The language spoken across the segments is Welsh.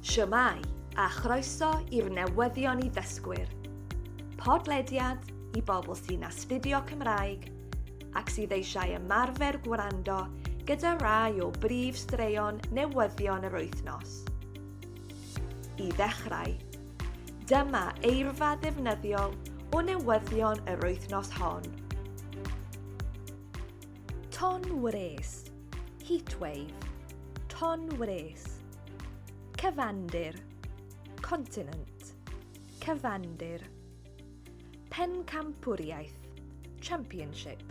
Siwmai a chroeso i'r Newyddion i ddysgwyr. Podlediad i bobl sy'n astudio Cymraeg ac sydd eisiau ymarfer gwrando gyda rai o brif straeon newyddion yr wythnos. I ddechrau, dyma eirfa ddefnyddiol o newyddion yr wythnos hon. Ton wres, heatwave, ton wres. Cyfandir, continent, cyfandir. Pencampwriaeth, championship,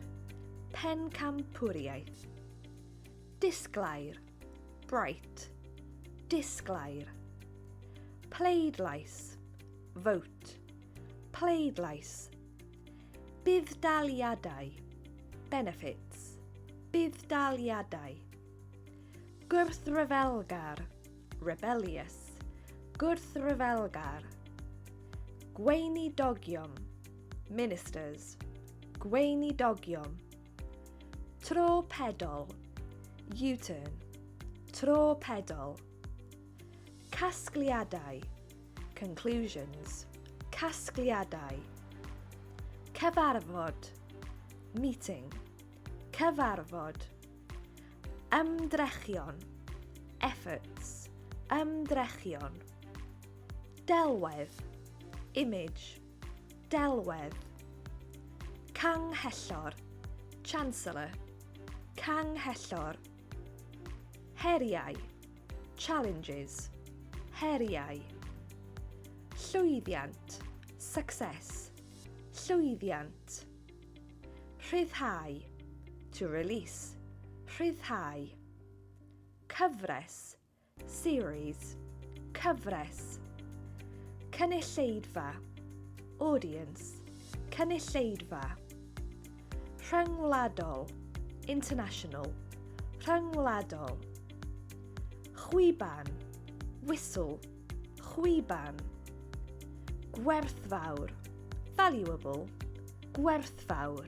pencampwriaeth. Disglair, bright, disglair. Pleidlais, vote, pleidlais. Budd-daliadau, benefits, budd-daliadau. Gwrthryfelgar, rebellious, gwrthryfelgar. Gweinidogion, ministers, gweinidogion. Tro pedol, U-turn, tro pedol. Casgliadau, conclusions, casgliadau. Cyfarfod, meeting, cyfarfod. Ymdrechion, efforts, ymdrechion. Delwedd, image, delwedd. Canghellor, Chancellor, Canghellor. Heriau, challenges, heriau. Llwyddiant, success, llwyddiant. Rhyddhau, to release, rhyddhau. Cyfres, series, cyfres. Canghellor, audience, Canghellor. Rhyngwladol, international, rhyngwladol. Chwiban, whistle, chwiban. Gwerthfawr, valuable, gwerthfawr.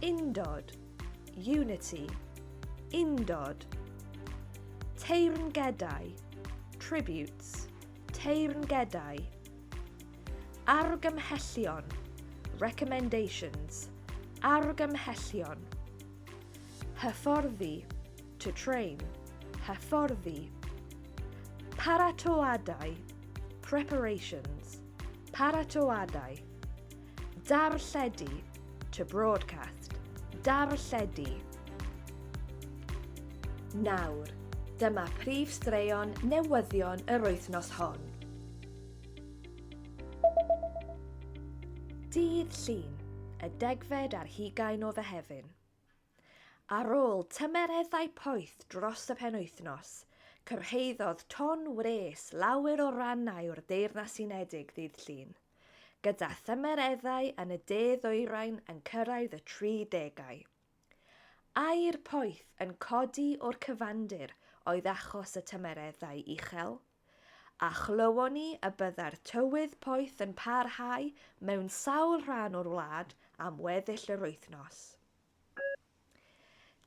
Undod, unity, undod. Teyrngedau, tributes, teyrngedau. Argymhellion, recommendations, argymhellion. Hyfforddi, to train, hyfforddi. Paratoadau, preparations, paratoadau. Darlledu, to broadcast, darlledu. Nawr, dyma prif straeon newyddion yr wythnos hon. Dydd Llun, y 10 ar 20 o Mehefin. Ar ôl tymereddau poeth dros y penwythnos, cyrhaeddodd ton wres lawer o rannau o'r Deyrnas Unedig ddydd Llun, gyda thymereddau yn y de-ddwyrain yn cyrraedd y 30au. Air poeth yn codi o'r cyfandir oedd achos y tymereddau uchel, a chlywon ni y byddai'r tywydd poeth yn parhau mewn sawl rhan o'r wlad am weddill yr wythnos.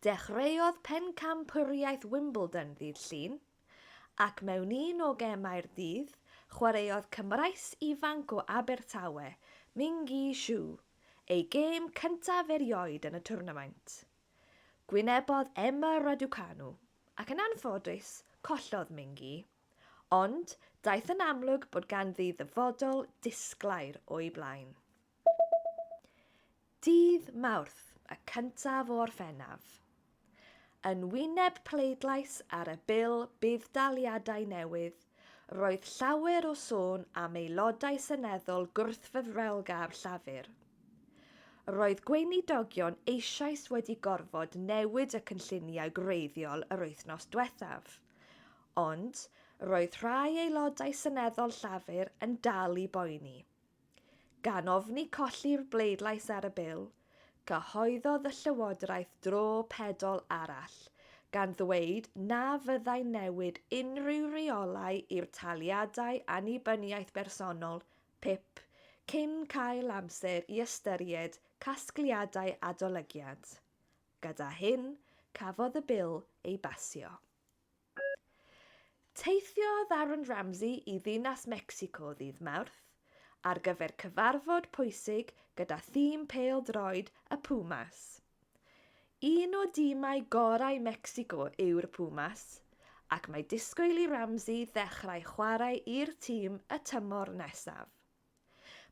Dechreuodd pencampwriaeth Wimbledon ddydd Llun, ac mewn un o gemau'r dydd, chwaraeodd Cymraes ifanc o Abertawe, Mingi Siw, ei gêm cyntaf erioed yn y twrnamaint. Gwynebodd Emma Raducanu, ac yn anffodus, collodd Mingi, ond daeth yn amlwg bod ganddi ddyfodol disglair o'i blaen. Dydd Mawrth, y cyntaf o Gorffennaf. Yn wyneb pleidlais ar y bil budd-daliadau newydd, roedd llawer o sôn am aelodau seneddol gwrthryfelgar llafur. Roedd gweinidogion eisoes wedi gorfod newid y cynlluniau gwreiddiol yr wythnos diwethaf, ond roedd rhai aelodau seneddol llafur yn dal i boeni. Gan ofni colli'r bleidlais ar y bil, cyhoeddodd y llywodraeth dro pedol arall, gan ddweud na fyddai newid unrhyw reolau i'r taliadau annibyniaeth bersonol, PIP, cyn cael amser i ystyried casgliadau adolygiad. Gyda hyn, cafodd y bil ei basio. Teithiodd Aaron Ramsey I ddinas Mecsico ddydd Mawrth ar gyfer cyfarfod pwysig gyda thîm pêl-droed y Pumas. Un o dîmau gorau Mecsico yw'r Pumas, ac mae disgwyl I Ramsey ddechrau chwarae i'r tîm y tymor nesaf.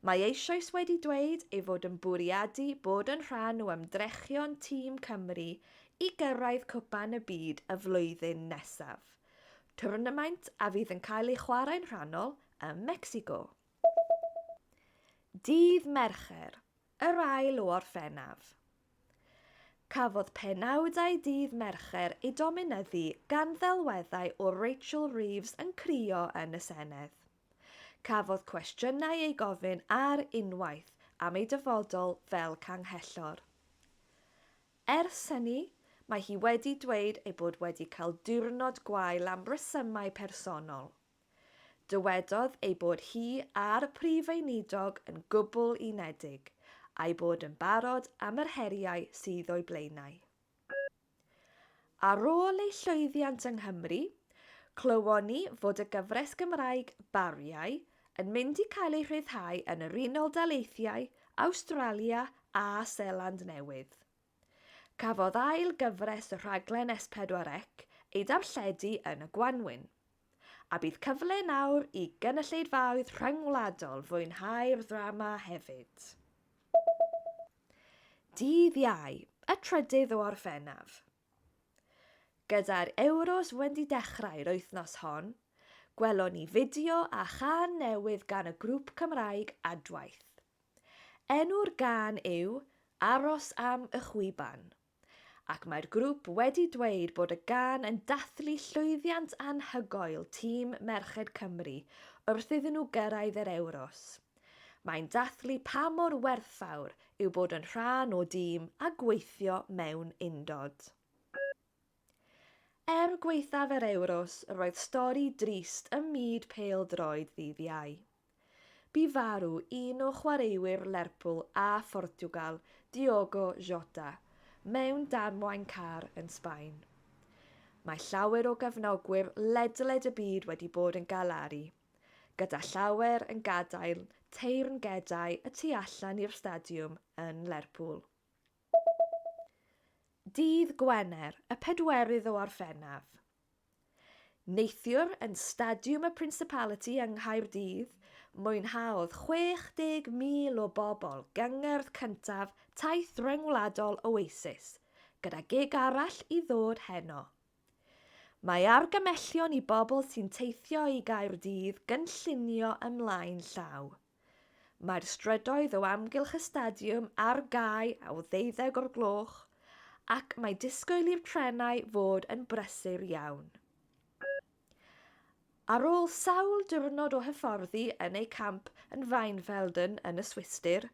Mae eisoes wedi dweud ei fod yn bwriadu bod yn rhan o ymdrechion tîm Cymru I gyrraedd cwpan y byd y flwyddyn nesaf. Twrnamaint a fydd yn cael ei chwarae'n rhannol ym Mecsico. Dydd Mercher, yr ail o Orffennaf. Cafodd penawdau dydd Mercher ei dominyddu gan ddelweddau o Rachel Reeves yn crio yn y Senedd. Cafodd cwestiynau ei gofyn ar unwaith am ei dyfodol fel Canghellor. Ers hynny, mae hi wedi dweud ei bod wedi cael diwrnod gwael am resymau personol. Dywedodd ei bod hi a'r prif weinidog yn gwbl unedig, a'i bod yn barod am yr heriau sydd o'i blaenau. Ar ôl ei llwyddiant yng Nghymru, clywon ni fod y gyfres Gymraeg bariau yn mynd I cael ei rhyddhau yn yr Unol Daleithiau, Awstralia a Seland Newydd. Cafodd ail gyfres y rhaglen S4C ei darlledu yn y Gwanwyn, a bydd cyfle nawr I gynulleidfaoedd rhyngwladol fwynhau'r ddrama hefyd. Dydd Iau, y trydydd o Orffennaf. Gyda'r Euros wedi dechrau'r wythnos hon, gwelon ni fideo a chan newydd gan y grŵp Cymraeg adwaith. Enw'r gân yw Aros am y Chwiban, ac mae'r grŵp wedi dweud bod y gân yn dathlu llwyddiant anhygoel tîm Merched Cymru wrth iddyn nhw gyrraedd yr Euros. Mae'n dathlu pa mor werthfawr yw bod yn rhan o dîm a gweithio mewn undod. Gweithaf yr Euros, roedd stori drist ym myd pêl-droed ddydd Iau. Bu farw un o chwaraewyr Lerpwl a Portugal, Diogo Jota, mewn damwain car yn Sbaen. Mae llawer o gefnogwyr ledled y byd wedi bod yn galaru, gyda llawer yn gadael teyrngedau y tu allan i'r stadiwm yn Lerpwl. Dydd Gwener, y 4 o Orffennaf. Neithiwr yn Stadiwm y Principality yng Nghaerdydd mwynhaodd 60,000 o bobl gyngerdd cyntaf taith ryngwladol Oasis, gyda gig arall I ddod heno. Mae argymellion I bobl sy'n teithio I Gaerdydd gynllunio ymlaen llaw. Mae'r strydoedd o amgylch y stadiwm ar gau o 12 o'r gloch, ac mae disgwyl i'r trenau fod yn brysur iawn. Ar ôl sawl diwrnod o hyfforddi yn ei camp yn Weinfelden yn y Swistir,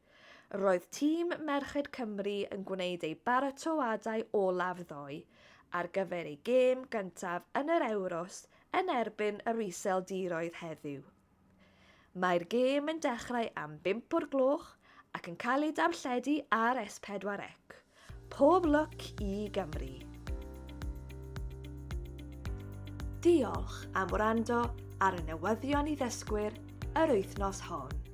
roedd tîm Merched Cymru yn gwneud ei baratoadau olaf ddoe ar gyfer ei gêm gyntaf yn yr Euros yn erbyn yr Iseldiroedd heddiw. Mae'r gêm yn dechrau am 5 o'r gloch ac yn cael ei darlledu ar S4C. Pob lwc I Gymru. Diolch am wrando ar y newyddion I ddysgwyr yr wythnos hon.